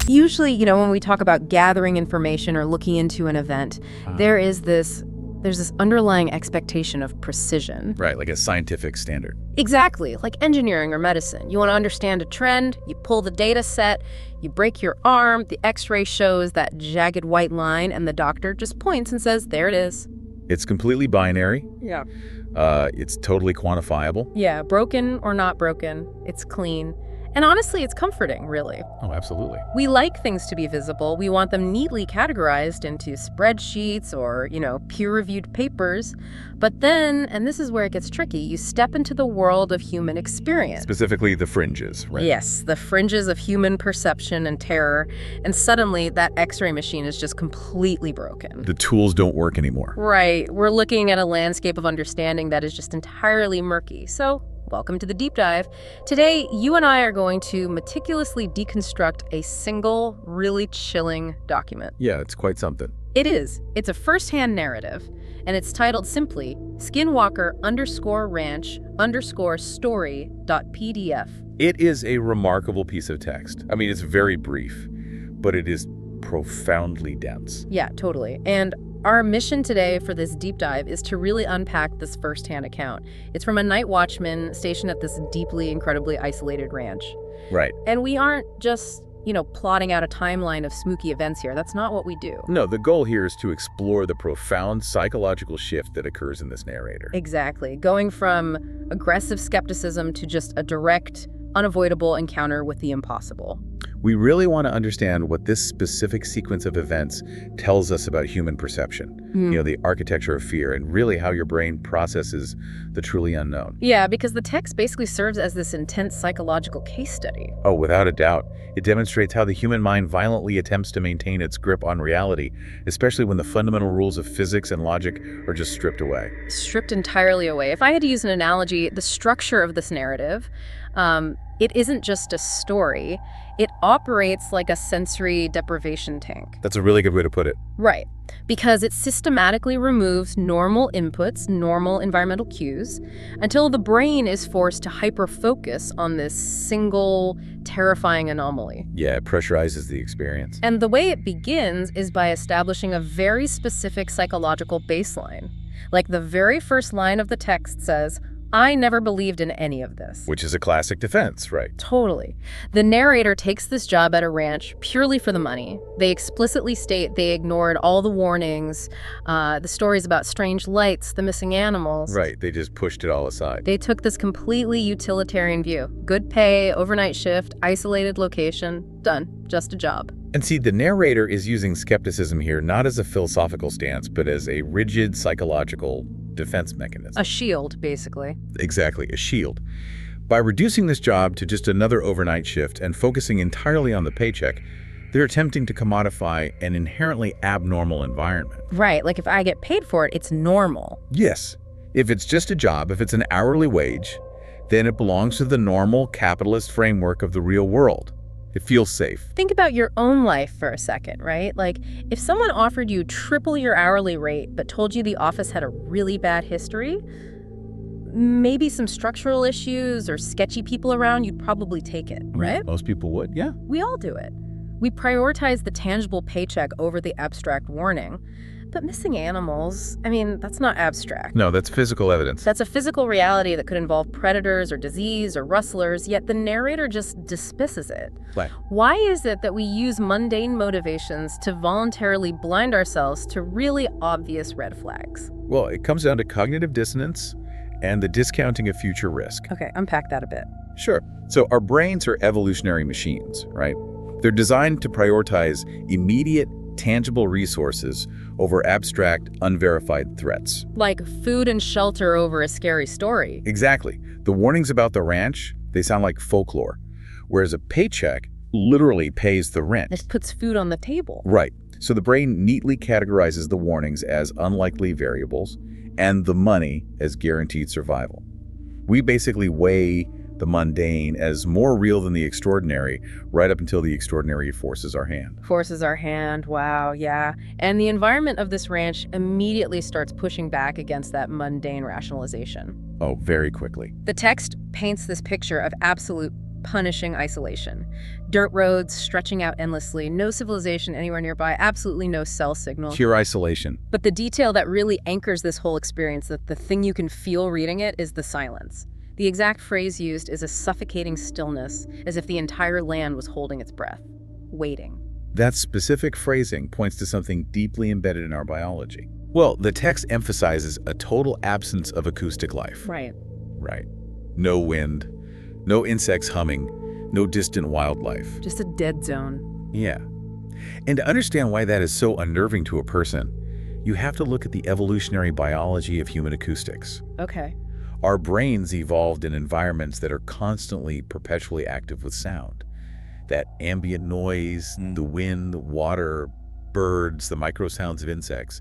Usually, when we talk about gathering information or looking into an event, there's this underlying expectation of precision. Right, like a scientific standard. Exactly, like engineering or medicine. You want to understand a trend, you pull the data set, you break your arm, the x-ray shows that jagged white line, and the doctor just points and says, there it is. It's completely binary. Yeah. It's totally quantifiable. Yeah, broken or not broken, it's clean. And honestly, it's comforting, really. Oh, absolutely. We like things to be visible. We want them neatly categorized into spreadsheets or, peer-reviewed papers. But then, and this is where it gets tricky, you step into the world of human experience. Specifically the fringes, right? Yes, the fringes of human perception and terror. And suddenly, that x-ray machine is just completely broken. The tools don't work anymore. Right. We're looking at a landscape of understanding that is just entirely murky. So, welcome to the Deep Dive. Today, you and I are going to meticulously deconstruct a single, really chilling document. Yeah, it's quite something. It is. It's a first-hand narrative, and it's titled simply Skinwalker _ranch_story.pdf. It is a remarkable piece of text. I mean, it's very brief, but it is profoundly dense. Yeah, totally. And our mission today for this deep dive is to really unpack this first-hand account. It's from a night watchman stationed at this deeply, incredibly isolated ranch. Right. And we aren't just, plotting out a timeline of spooky events here. That's not what we do. No, the goal here is to explore the profound psychological shift that occurs in this narrator. Exactly. Going from aggressive skepticism to just a direct, unavoidable encounter with the impossible. We really want to understand what this specific sequence of events tells us about human perception, the architecture of fear, and really how your brain processes the truly unknown. Yeah, because the text basically serves as this intense psychological case study. Oh, without a doubt. It demonstrates how the human mind violently attempts to maintain its grip on reality, especially when the fundamental rules of physics and logic are just stripped away. Stripped entirely away. If I had to use an analogy, the structure of this narrative, it isn't just a story. It operates like a sensory deprivation tank. That's a really good way to put it. Right. Because it systematically removes normal inputs, normal environmental cues, until the brain is forced to hyper-focus on this single, terrifying anomaly. Yeah, it pressurizes the experience. And the way it begins is by establishing a very specific psychological baseline. Like the very first line of the text says, I never believed in any of this. Which is a classic defense, right? Totally. The narrator takes this job at a ranch purely for the money. They explicitly state they ignored all the warnings, the stories about strange lights, the missing animals. Right, they just pushed it all aside. They took this completely utilitarian view. Good pay, overnight shift, isolated location, done. Just a job. And see, the narrator is using skepticism here not as a philosophical stance, but as a rigid psychological defense mechanism. A shield, basically. Exactly, a shield. By reducing this job to just another overnight shift and focusing entirely on the paycheck, they're attempting to commodify an inherently abnormal environment. Right, like if I get paid for it, it's normal. Yes. If it's just a job, if it's an hourly wage, then it belongs to the normal capitalist framework of the real world. It feels safe. Think about your own life for a second, right? Like, if someone offered you triple your hourly rate but told you the office had a really bad history, maybe some structural issues or sketchy people around, you'd probably take it, right? Yeah, most people would, yeah. We all do it. We prioritize the tangible paycheck over the abstract warning. But missing animals, that's not abstract. No, that's physical evidence. That's a physical reality that could involve predators or disease or rustlers, yet the narrator just dismisses it. Right. Why is it that we use mundane motivations to voluntarily blind ourselves to really obvious red flags? Well, it comes down to cognitive dissonance and the discounting of future risk. Okay, unpack that a bit. Sure. So our brains are evolutionary machines, right? They're designed to prioritize immediate, tangible resources over abstract, unverified threats. Like food and shelter over a scary story. Exactly. The warnings about the ranch, they sound like folklore, whereas a paycheck literally pays the rent. It puts food on the table. Right. So the brain neatly categorizes the warnings as unlikely variables and the money as guaranteed survival. We basically weigh the mundane as more real than the extraordinary, right up until the extraordinary forces our hand. Forces our hand, wow, yeah. And the environment of this ranch immediately starts pushing back against that mundane rationalization. Oh, very quickly. The text paints this picture of absolute punishing isolation. Dirt roads stretching out endlessly, no civilization anywhere nearby, absolutely no cell signal. Pure isolation. But the detail that really anchors this whole experience, that the thing you can feel reading it, is the silence. The exact phrase used is a suffocating stillness, as if the entire land was holding its breath, waiting. That specific phrasing points to something deeply embedded in our biology. Well, the text emphasizes a total absence of acoustic life. Right. Right. No wind, no insects humming, no distant wildlife. Just a dead zone. Yeah. And to understand why that is so unnerving to a person, you have to look at the evolutionary biology of human acoustics. Okay. Our brains evolved in environments that are constantly, perpetually active with sound. That ambient noise, the wind, water, birds, the micro sounds of insects,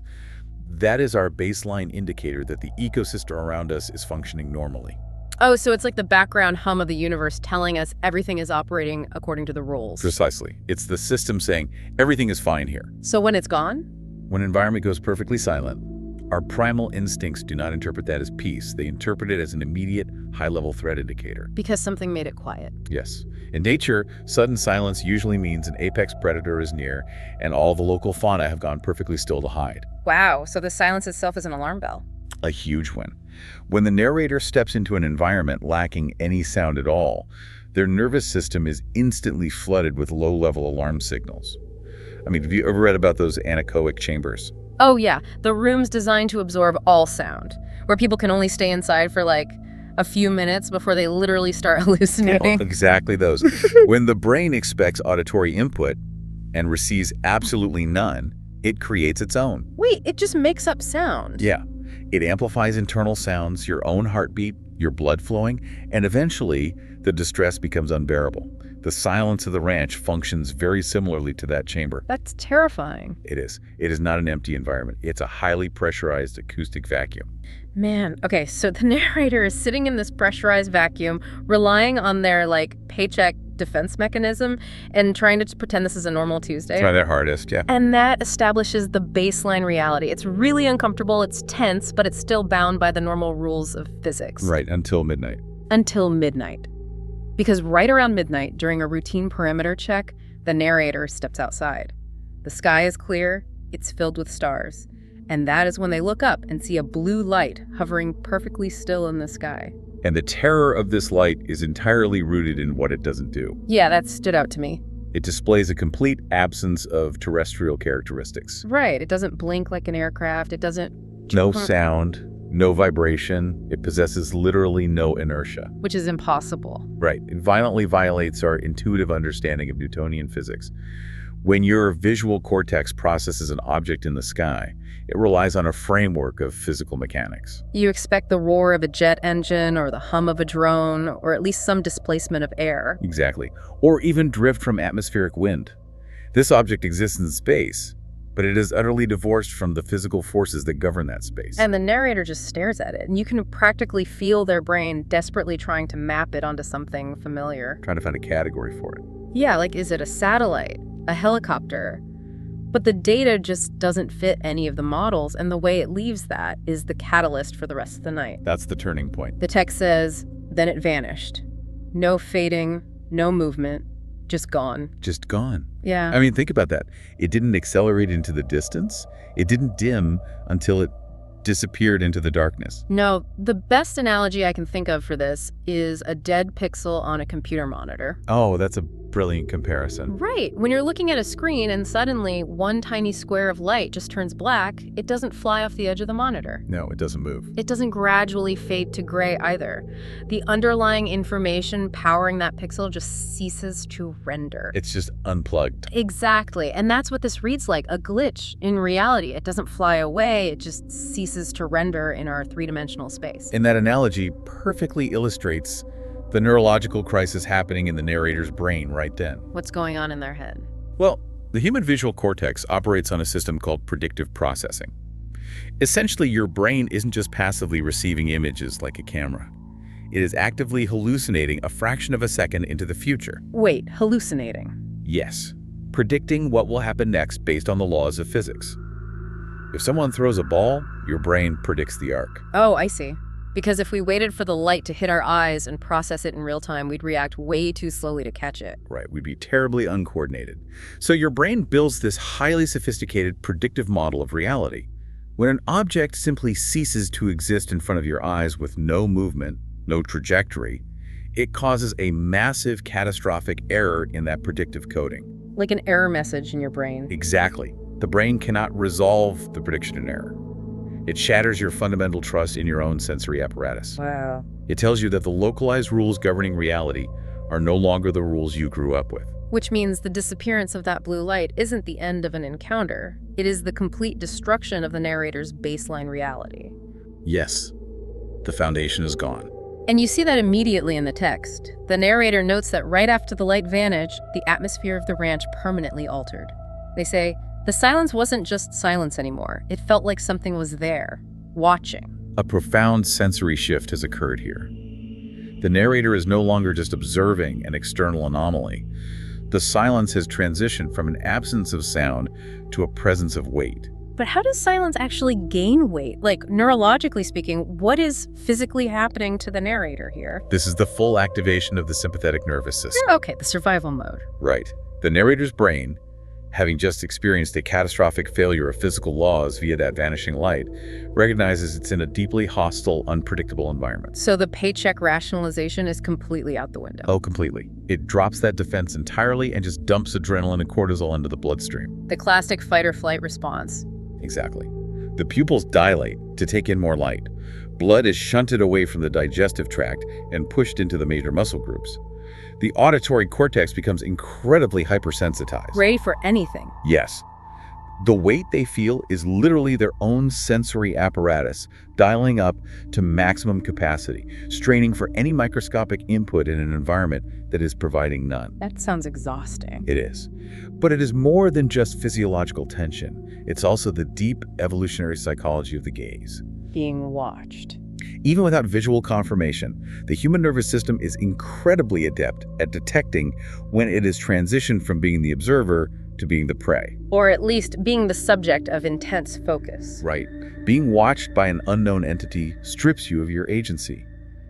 that is our baseline indicator that the ecosystem around us is functioning normally. Oh, so it's like the background hum of the universe telling us everything is operating according to the rules. Precisely. It's the system saying everything is fine here. So when it's gone? When an environment goes perfectly silent, our primal instincts do not interpret that as peace. They interpret it as an immediate, high-level threat indicator. Because something made it quiet. Yes. In nature, sudden silence usually means an apex predator is near, and all the local fauna have gone perfectly still to hide. Wow, so the silence itself is an alarm bell. A huge one. When the narrator steps into an environment lacking any sound at all, their nervous system is instantly flooded with low-level alarm signals. I mean, have you ever read about those anechoic chambers? Oh yeah, the rooms designed to absorb all sound, where people can only stay inside for like a few minutes before they literally start hallucinating. Exactly those. When the brain expects auditory input and receives absolutely none, it creates its own. Wait, it just makes up sound? Yeah. It amplifies internal sounds, your own heartbeat, your blood flowing, and eventually the distress becomes unbearable. The silence of the ranch functions very similarly to that chamber. That's terrifying. It is. It is not an empty environment. It's a highly pressurized acoustic vacuum. Man, okay, so the narrator is sitting in this pressurized vacuum, relying on their, like, paycheck defense mechanism and trying to pretend this is a normal Tuesday. Try their hardest, yeah. And that establishes the baseline reality. It's really uncomfortable, it's tense, but it's still bound by the normal rules of physics. Right, until midnight. Until midnight. Because right around midnight, during a routine perimeter check, the narrator steps outside. The sky is clear, it's filled with stars. And that is when they look up and see a blue light hovering perfectly still in the sky. And the terror of this light is entirely rooted in what it doesn't do. Yeah, that stood out to me. It displays a complete absence of terrestrial characteristics. Right, it doesn't blink like an aircraft, it doesn't... No sound, no vibration. It possesses literally no inertia. Which is impossible. Right. It violently violates our intuitive understanding of Newtonian physics. When your visual cortex processes an object in the sky, it relies on a framework of physical mechanics. You expect the roar of a jet engine or the hum of a drone or at least some displacement of air. Exactly. Or even drift from atmospheric wind. This object exists in space, but it is utterly divorced from the physical forces that govern that space. And the narrator just stares at it, and you can practically feel their brain desperately trying to map it onto something familiar. Trying to find a category for it. Yeah, like, is it a satellite? A helicopter? But the data just doesn't fit any of the models, and the way it leaves that is the catalyst for the rest of the night. That's the turning point. The text says, then it vanished. No fading, no movement, just gone. Just gone. Yeah. I mean, think about that. It didn't accelerate into the distance. It didn't dim until it disappeared into the darkness. No, the best analogy I can think of for this is a dead pixel on a computer monitor. Oh, that's a brilliant comparison. Right. When you're looking at a screen and suddenly one tiny square of light just turns black, it doesn't fly off the edge of the monitor. No, it doesn't move. It doesn't gradually fade to gray either. The underlying information powering that pixel just ceases to render. It's just unplugged. Exactly. And that's what this reads like, a glitch. In reality, it doesn't fly away, it just ceases to render in our three-dimensional space. And that analogy perfectly illustrates the neurological crisis happening in the narrator's brain right then. What's going on in their head? Well, the human visual cortex operates on a system called predictive processing. Essentially, your brain isn't just passively receiving images like a camera. It is actively hallucinating a fraction of a second into the future. Wait, hallucinating? Yes, predicting what will happen next based on the laws of physics. If someone throws a ball, your brain predicts the arc. Oh, I see. Because if we waited for the light to hit our eyes and process it in real time, we'd react way too slowly to catch it. Right, we'd be terribly uncoordinated. So your brain builds this highly sophisticated predictive model of reality. When an object simply ceases to exist in front of your eyes with no movement, no trajectory, it causes a massive catastrophic error in that predictive coding. Like an error message in your brain. Exactly. The brain cannot resolve the prediction in error. It shatters your fundamental trust in your own sensory apparatus. Wow. It tells you that the localized rules governing reality are no longer the rules you grew up with. Which means the disappearance of that blue light isn't the end of an encounter. It is the complete destruction of the narrator's baseline reality. Yes, the foundation is gone. And you see that immediately in the text. The narrator notes that right after the light vanished, the atmosphere of the ranch permanently altered. They say, the silence wasn't just silence anymore. It felt like something was there, watching. A profound sensory shift has occurred here. The narrator is no longer just observing an external anomaly. The silence has transitioned from an absence of sound to a presence of weight. But how does silence actually gain weight? Like, neurologically speaking, what is physically happening to the narrator here? This is the full activation of the sympathetic nervous system. Okay, the survival mode. Right. The narrator's brain, having just experienced a catastrophic failure of physical laws via that vanishing light, recognizes it's in a deeply hostile, unpredictable environment. So the paycheck rationalization is completely out the window. Oh, completely. It drops that defense entirely and just dumps adrenaline and cortisol into the bloodstream. The classic fight-or-flight response. Exactly. The pupils dilate to take in more light. Blood is shunted away from the digestive tract and pushed into the major muscle groups. The auditory cortex becomes incredibly hypersensitized. Ready for anything. Yes. The weight they feel is literally their own sensory apparatus, dialing up to maximum capacity, straining for any microscopic input in an environment that is providing none. That sounds exhausting. It is. But it is more than just physiological tension. It's also the deep evolutionary psychology of the gaze. Being watched. Even without visual confirmation, the human nervous system is incredibly adept at detecting when it is transitioned from being the observer to being the prey. Or at least being the subject of intense focus. Right. Being watched by an unknown entity strips you of your agency.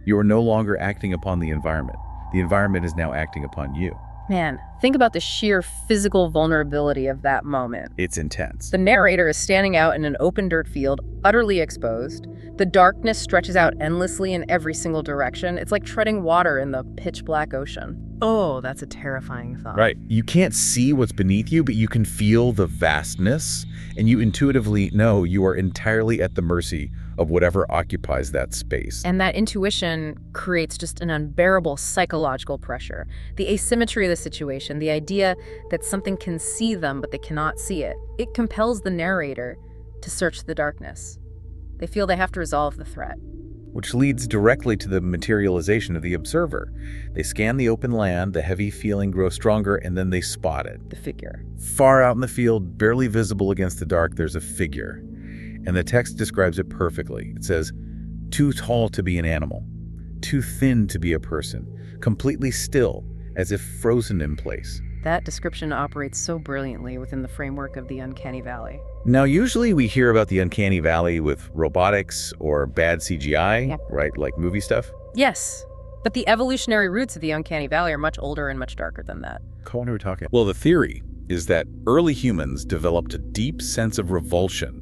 You are no longer acting upon the environment. The environment is now acting upon you. Man, think about the sheer physical vulnerability of that moment. It's intense. The narrator is standing out in an open dirt field, utterly exposed. The darkness stretches out endlessly in every single direction. It's like treading water in the pitch black ocean. Oh, that's a terrifying thought. Right. You can't see what's beneath you, but you can feel the vastness, and you intuitively know you are entirely at the mercy of whatever occupies that space. And that intuition creates just an unbearable psychological pressure. The asymmetry of the situation, the idea that something can see them but they cannot see it, it compels the narrator to search the darkness. They feel they have to resolve the threat. Which leads directly to the materialization of the observer. They scan the open land, the heavy feeling grows stronger, and then they spot it. The figure. Far out in the field, barely visible against the dark, there's a figure. And the text describes it perfectly. It says, too tall to be an animal, too thin to be a person, completely still, as if frozen in place. That description operates so brilliantly within the framework of the uncanny valley. Now, usually we hear about the uncanny valley with robotics or bad CGI, Yeah. right? Like movie stuff. Yes, but the evolutionary roots of the uncanny valley are much older and much darker than that. What are we talking? Well, the theory is that early humans developed a deep sense of revulsion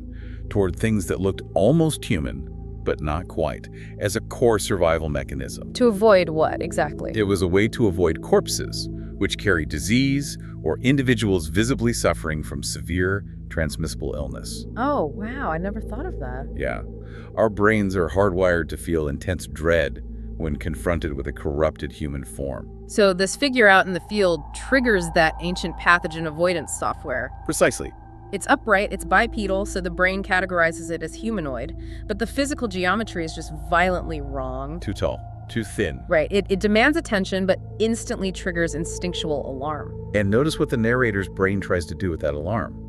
toward things that looked almost human, but not quite, as a core survival mechanism. To avoid what, exactly? It was a way to avoid corpses, which carry disease, or individuals visibly suffering from severe transmissible illness. Oh, wow, I never thought of that. Yeah. Our brains are hardwired to feel intense dread when confronted with a corrupted human form. So this figure out in the field triggers that ancient pathogen avoidance software. Precisely. It's upright, it's bipedal, so the brain categorizes it as humanoid, but the physical geometry is just violently wrong. Too tall, too thin. Right, it demands attention, but instantly triggers instinctual alarm. And notice what the narrator's brain tries to do with that alarm.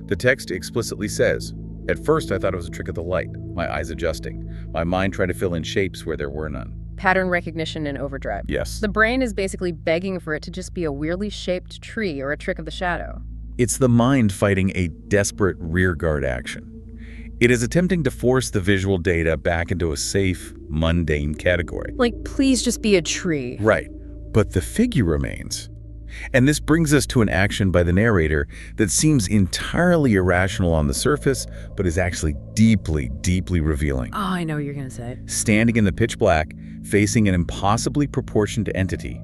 The text explicitly says, at first I thought it was a trick of the light, my eyes adjusting, my mind trying to fill in shapes where there were none. Pattern recognition in overdrive. Yes. The brain is basically begging for it to just be a weirdly shaped tree or a trick of the shadow. It's the mind fighting a desperate rearguard action. It is attempting to force the visual data back into a safe, mundane category. Like, please just be a tree. Right, but the figure remains. And this brings us to an action by the narrator that seems entirely irrational on the surface, but is actually deeply, deeply revealing. Oh, I know what you're going to say. Standing in the pitch black, facing an impossibly proportioned entity,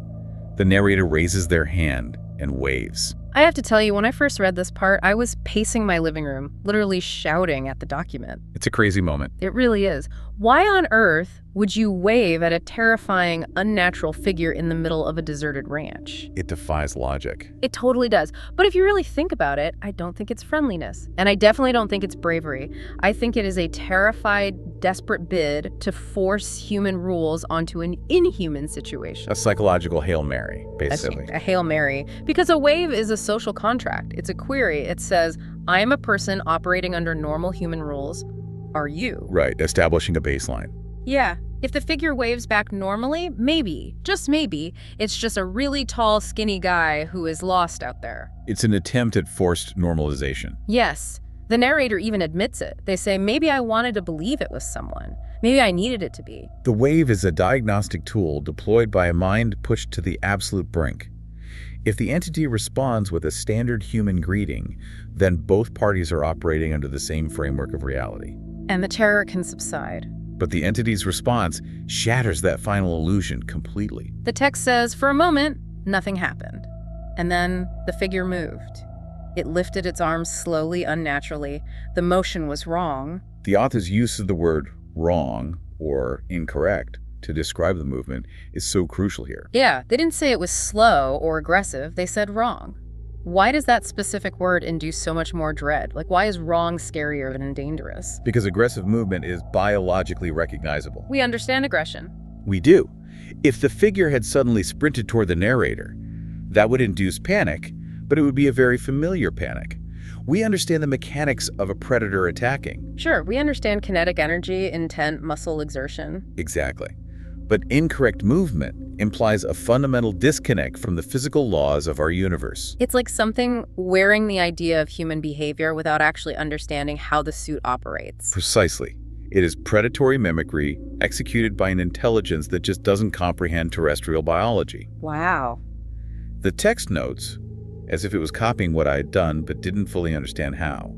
the narrator raises their hand and waves. I have to tell you, when I first read this part, I was pacing my living room, literally shouting at the document. It's a crazy moment. It really is. Why on earth would you wave at a terrifying, unnatural figure in the middle of a deserted ranch? It defies logic. It totally does. But if you really think about it, I don't think it's friendliness. And I definitely don't think it's bravery. I think it is a terrified, desperate bid to force human rules onto an inhuman situation. A psychological Hail Mary, basically. A Hail Mary. Because a wave is a social contract. It's a query. It says, I am a person operating under normal human rules. Are you? Right, establishing a baseline. Yeah. If the figure waves back normally, maybe, just maybe, it's just a really tall, skinny guy who is lost out there. It's an attempt at forced normalization. Yes. The narrator even admits it. They say, maybe I wanted to believe it was someone. Maybe I needed it to be. The wave is a diagnostic tool deployed by a mind pushed to the absolute brink. If the entity responds with a standard human greeting, then both parties are operating under the same framework of reality. And the terror can subside. But the entity's response shatters that final illusion completely. The text says, for a moment, nothing happened. And then the figure moved. It lifted its arms slowly, unnaturally. The motion was wrong. The author's use of the word wrong or incorrect to describe the movement is so crucial here. Yeah, they didn't say it was slow or aggressive. They said wrong. Why does that specific word induce so much more dread? Like, why is wrong scarier than dangerous? Because aggressive movement is biologically recognizable. We understand aggression. We do. If the figure had suddenly sprinted toward the narrator, that would induce panic, but it would be a very familiar panic. We understand the mechanics of a predator attacking. Sure, we understand kinetic energy, intent, muscle exertion. Exactly. But incorrect movement implies a fundamental disconnect from the physical laws of our universe. It's like something wearing the idea of human behavior without actually understanding how the suit operates. Precisely. It is predatory mimicry executed by an intelligence that just doesn't comprehend terrestrial biology. Wow. The text notes, as if it was copying what I had done but didn't fully understand how.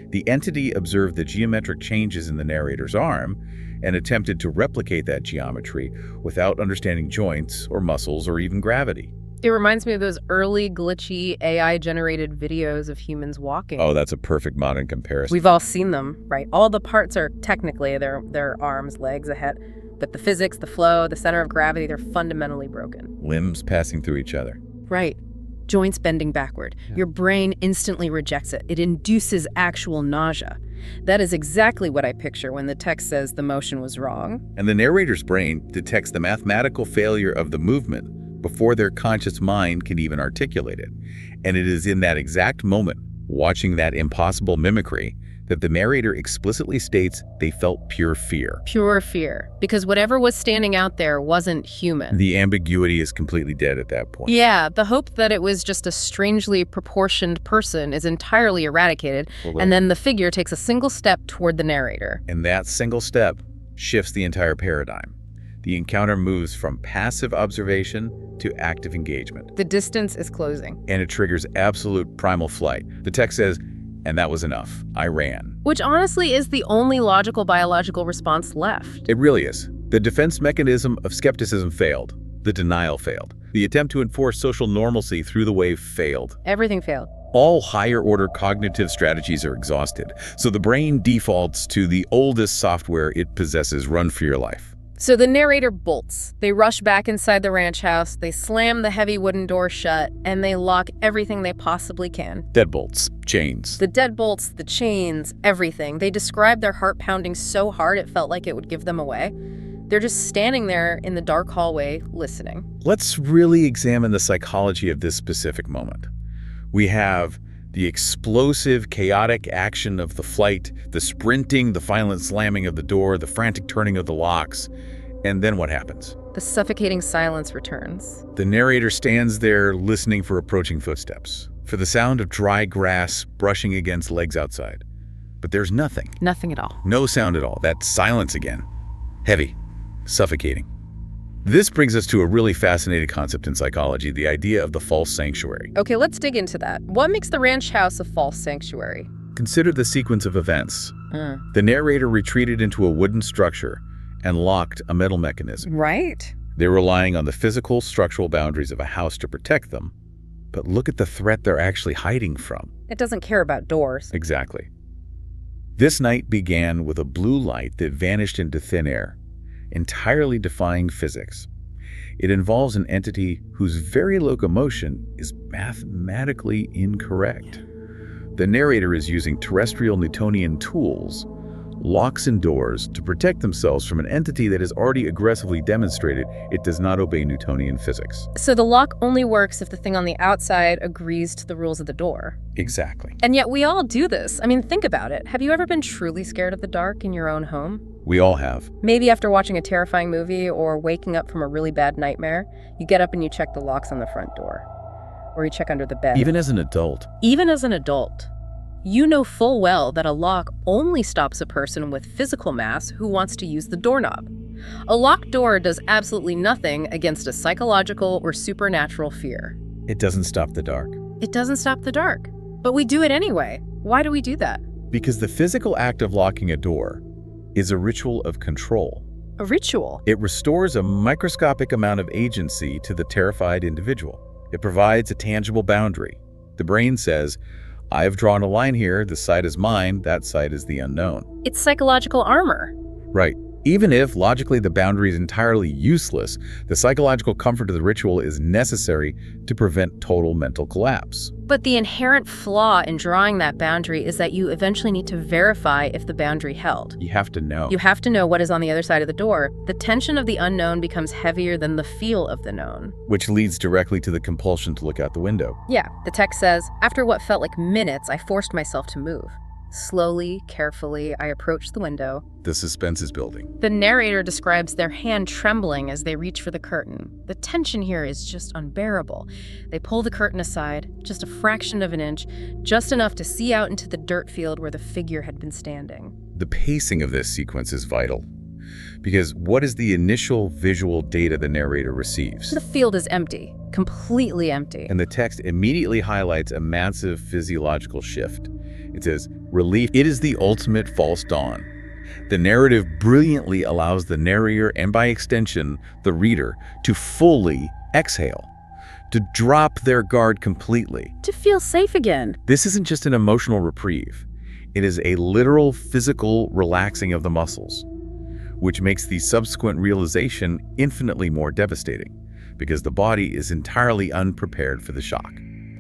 The entity observed the geometric changes in the narrator's arm and attempted to replicate that geometry without understanding joints or muscles or even gravity. It reminds me of those early glitchy AI-generated videos of humans walking. Oh, that's a perfect modern comparison. We've all seen them, right? All the parts are technically their arms, legs, a head, but the physics, the flow, the center of gravity, they're fundamentally broken. Limbs passing through each other. Right. Joints bending backward. Yeah. Your brain instantly rejects it. It induces actual nausea. That is exactly what I picture when the text says the motion was wrong. And the narrator's brain detects the mathematical failure of the movement before their conscious mind can even articulate it. And it is in that exact moment, watching that impossible mimicry, that the narrator explicitly states they felt pure fear. Pure fear. Because whatever was standing out there wasn't human. The ambiguity is completely dead at that point. Yeah, the hope that it was just a strangely proportioned person is entirely eradicated, and then the figure takes a single step toward the narrator. And that single step shifts the entire paradigm. The encounter moves from passive observation to active engagement. The distance is closing. And it triggers absolute primal flight. The text says, and that was enough. I ran. Which honestly is the only logical biological response left. It really is. The defense mechanism of skepticism failed. The denial failed. The attempt to enforce social normalcy through the wave failed. Everything failed. All higher-order cognitive strategies are exhausted, so the brain defaults to the oldest software it possesses. Run for your life. So the narrator bolts. They rush back inside the ranch house, they slam the heavy wooden door shut, and they lock everything they possibly can. Deadbolts, chains. The deadbolts, the chains, everything. They describe their heart pounding so hard it felt like it would give them away. They're just standing there in the dark hallway, listening. Let's really examine the psychology of this specific moment. We have the explosive, chaotic action of the flight, the sprinting, the violent slamming of the door, the frantic turning of the locks. And then what happens? The suffocating silence returns. The narrator stands there listening for approaching footsteps, for the sound of dry grass brushing against legs outside. But there's nothing. Nothing at all. No sound at all. That silence again. Heavy. Suffocating. This brings us to a really fascinating concept in psychology, the idea of the false sanctuary. Okay, let's dig into that. What makes the ranch house a false sanctuary? Consider the sequence of events. The narrator retreated into a wooden structure and locked a metal mechanism. Right. They're relying on the physical, structural boundaries of a house to protect them. But look at the threat they're actually hiding from. It doesn't care about doors. Exactly. This night began with a blue light that vanished into thin air, entirely defying physics. It involves an entity whose very locomotion is mathematically incorrect. The narrator is using terrestrial Newtonian tools, locks and doors, to protect themselves from an entity that has already aggressively demonstrated it does not obey Newtonian physics. So the lock only works if the thing on the outside agrees to the rules of the door. Exactly. And yet we all do this. I mean, think about it. Have you ever been truly scared of the dark in your own home? We all have. Maybe after watching a terrifying movie or waking up from a really bad nightmare, you get up and you check the locks on the front door. Or you check under the bed. Even as an adult. Even as an adult. You know full well that a lock only stops a person with physical mass who wants to use the doorknob. A locked door does absolutely nothing against a psychological or supernatural fear. It doesn't stop the dark. It doesn't stop the dark. But we do it anyway. Why do we do that? Because the physical act of locking a door is a ritual of control. A ritual? It restores a microscopic amount of agency to the terrified individual. It provides a tangible boundary. The brain says, I have drawn a line here, this side is mine, that side is the unknown. It's psychological armor. Right. Even if, logically, the boundary is entirely useless, the psychological comfort of the ritual is necessary to prevent total mental collapse. But the inherent flaw in drawing that boundary is that you eventually need to verify if the boundary held. You have to know. You have to know what is on the other side of the door. The tension of the unknown becomes heavier than the feel of the known. Which leads directly to the compulsion to look out the window. Yeah, the text says, after what felt like minutes, I forced myself to move. Slowly, carefully, I approached the window. The suspense is building. The narrator describes their hand trembling as they reach for the curtain. The tension here is just unbearable. They pull the curtain aside, just a fraction of an inch, just enough to see out into the dirt field where the figure had been standing. The pacing of this sequence is vital. Because what is the initial visual data the narrator receives? The field is empty, completely empty. And the text immediately highlights a massive physiological shift. It says, relief, it is the ultimate false dawn. The narrative brilliantly allows the narrator, and by extension, the reader, to fully exhale, to drop their guard completely. To feel safe again. This isn't just an emotional reprieve. It is a literal physical relaxing of the muscles, which makes the subsequent realization infinitely more devastating, because the body is entirely unprepared for the shock.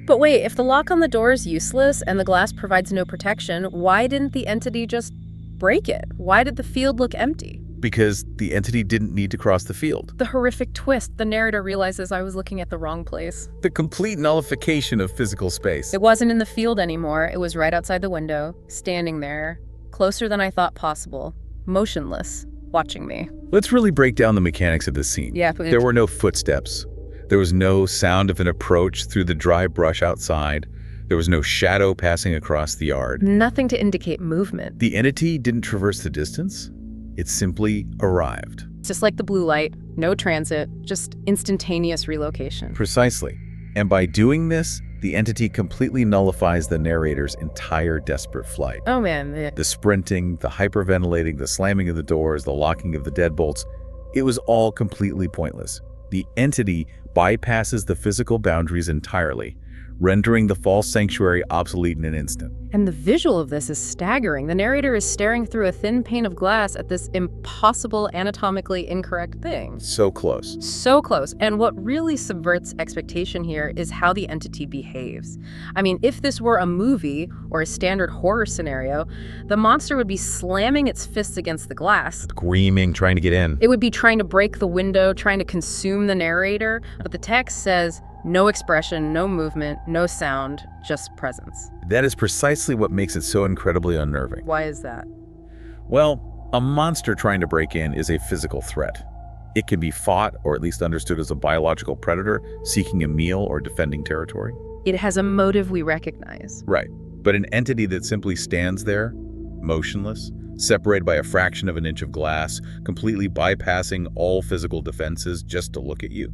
But wait, if the lock on the door is useless and the glass provides no protection, why didn't the entity just break it? Why did the field look empty? Because the entity didn't need to cross the field. The horrific twist, the narrator realizes I was looking at the wrong place. The complete nullification of physical space. It wasn't in the field anymore. It was right outside the window, standing there, closer than I thought possible, motionless, watching me. Let's really break down the mechanics of this scene. Yeah, there were no footsteps. There was no sound of an approach through the dry brush outside. There was no shadow passing across the yard. Nothing to indicate movement. The entity didn't traverse the distance. It simply arrived. Just like the blue light, no transit, just instantaneous relocation. Precisely. And by doing this, the entity completely nullifies the narrator's entire desperate flight. Oh man. The sprinting, the hyperventilating, the slamming of the doors, the locking of the deadbolts, it was all completely pointless. The entity bypasses the physical boundaries entirely, rendering the false sanctuary obsolete in an instant. And the visual of this is staggering. The narrator is staring through a thin pane of glass at this impossible, anatomically incorrect thing. So close. So close. And what really subverts expectation here is how the entity behaves. I mean, if this were a movie or a standard horror scenario, the monster would be slamming its fists against the glass. Screaming, trying to get in. It would be trying to break the window, trying to consume the narrator. But the text says, no expression, no movement, no sound, just presence. That is precisely what makes it so incredibly unnerving. Why is that? Well, a monster trying to break in is a physical threat. It can be fought, or at least understood as a biological predator seeking a meal or defending territory. It has a motive we recognize. Right. But an entity that simply stands there, motionless, separated by a fraction of an inch of glass, completely bypassing all physical defenses just to look at you.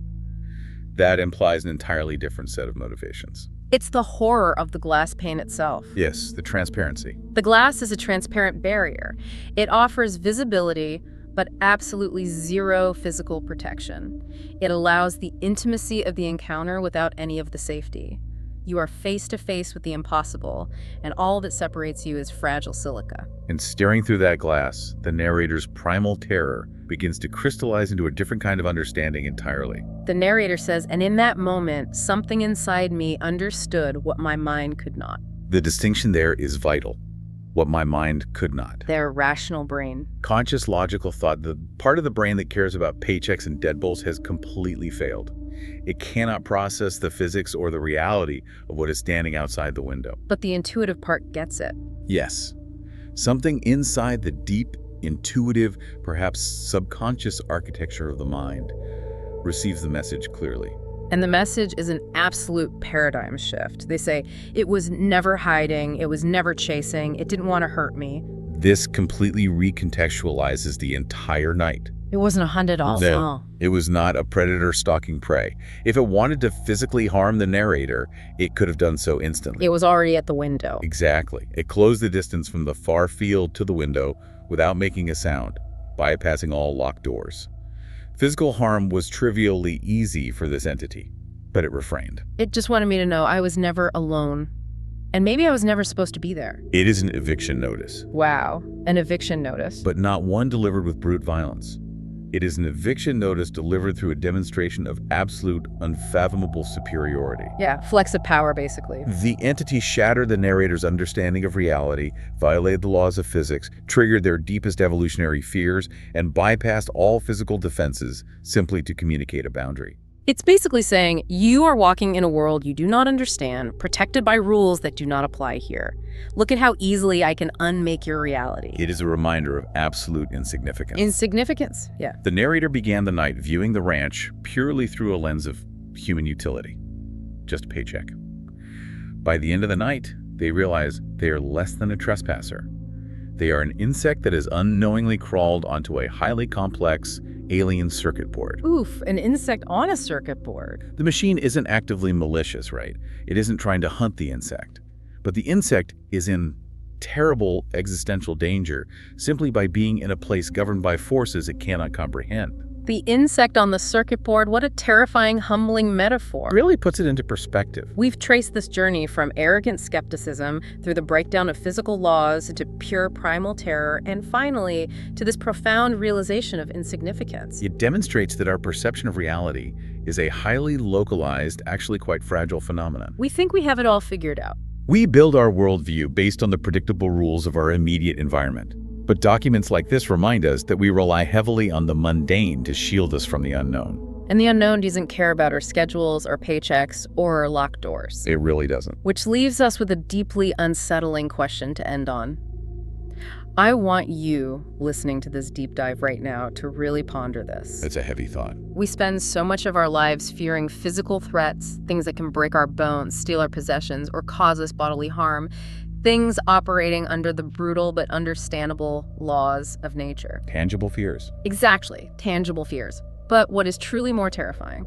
That implies an entirely different set of motivations. It's the horror of the glass pane itself. Yes, the transparency. The glass is a transparent barrier. It offers visibility, but absolutely zero physical protection. It allows the intimacy of the encounter without any of the safety. You are face to face with the impossible, and all that separates you is fragile silica. And staring through that glass, the narrator's primal terror begins to crystallize into a different kind of understanding entirely. The narrator says, and in that moment, something inside me understood what my mind could not. The distinction there is vital. What my mind could not. Their rational brain. Conscious, logical thought, the part of the brain that cares about paychecks and deadbolts, has completely failed. It cannot process the physics or the reality of what is standing outside the window. But the intuitive part gets it. Yes. Something inside the deep, intuitive, perhaps subconscious architecture of the mind receives the message clearly. And the message is an absolute paradigm shift. They say, it was never hiding, it was never chasing, it didn't want to hurt me. This completely recontextualizes the entire night. It wasn't a hunt at all. No, it was not a predator stalking prey. If it wanted to physically harm the narrator, it could have done so instantly. It was already at the window. Exactly. It closed the distance from the far field to the window without making a sound, bypassing all locked doors. Physical harm was trivially easy for this entity, but it refrained. It just wanted me to know I was never alone. And maybe I was never supposed to be there. It is an eviction notice. Wow, an eviction notice. But not one delivered with brute violence. It is an eviction notice delivered through a demonstration of absolute, unfathomable superiority. Yeah, flex of power, basically. The entity shattered the narrator's understanding of reality, violated the laws of physics, triggered their deepest evolutionary fears, and bypassed all physical defenses simply to communicate a boundary. It's basically saying, you are walking in a world you do not understand, protected by rules that do not apply here. Look at how easily I can unmake your reality. It is a reminder of absolute insignificance. Insignificance, yeah. The narrator began the night viewing the ranch purely through a lens of human utility. Just a paycheck. By the end of the night, they realize they are less than a trespasser. They are an insect that has unknowingly crawled onto a highly complex alien circuit board. Oof, an insect on a circuit board. The machine isn't actively malicious, right? It isn't trying to hunt the insect. But the insect is in terrible existential danger simply by being in a place governed by forces it cannot comprehend. The insect on the circuit board, what a terrifying, humbling metaphor. Really puts it into perspective. We've traced this journey from arrogant skepticism through the breakdown of physical laws to pure primal terror, and finally to this profound realization of insignificance. It demonstrates that our perception of reality is a highly localized, actually quite fragile phenomenon. We think we have it all figured out. We build our worldview based on the predictable rules of our immediate environment. But documents like this remind us that we rely heavily on the mundane to shield us from the unknown. And the unknown doesn't care about our schedules, our paychecks, or our locked doors. It really doesn't. Which leaves us with a deeply unsettling question to end on. I want you, listening to this deep dive right now, to really ponder this. It's a heavy thought. We spend so much of our lives fearing physical threats, things that can break our bones, steal our possessions, or cause us bodily harm. Things operating under the brutal but understandable laws of nature. Tangible fears. Exactly, tangible fears. But what is truly more terrifying?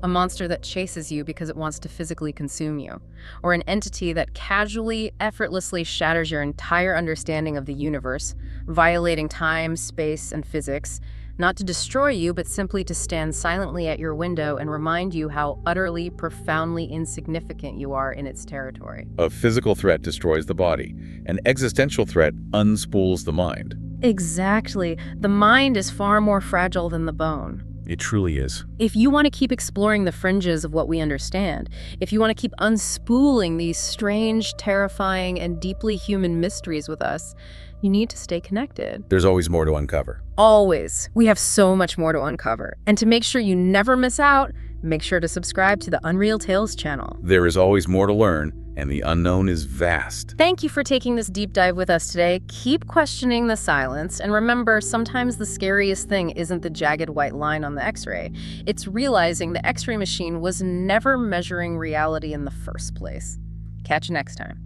A monster that chases you because it wants to physically consume you. Or an entity that casually, effortlessly shatters your entire understanding of the universe, violating time, space, and physics, not to destroy you, but simply to stand silently at your window and remind you how utterly, profoundly insignificant you are in its territory. A physical threat destroys the body. An existential threat unspools the mind. Exactly. The mind is far more fragile than the bone. It truly is. If you want to keep exploring the fringes of what we understand, if you want to keep unspooling these strange, terrifying, and deeply human mysteries with us, you need to stay connected. There's always more to uncover. Always. We have so much more to uncover. And to make sure you never miss out, make sure to subscribe to the Unreal Tales channel. There is always more to learn, and the unknown is vast. Thank you for taking this deep dive with us today. Keep questioning the silence, and remember, sometimes the scariest thing isn't the jagged white line on the X-ray. It's realizing the X-ray machine was never measuring reality in the first place. Catch you next time.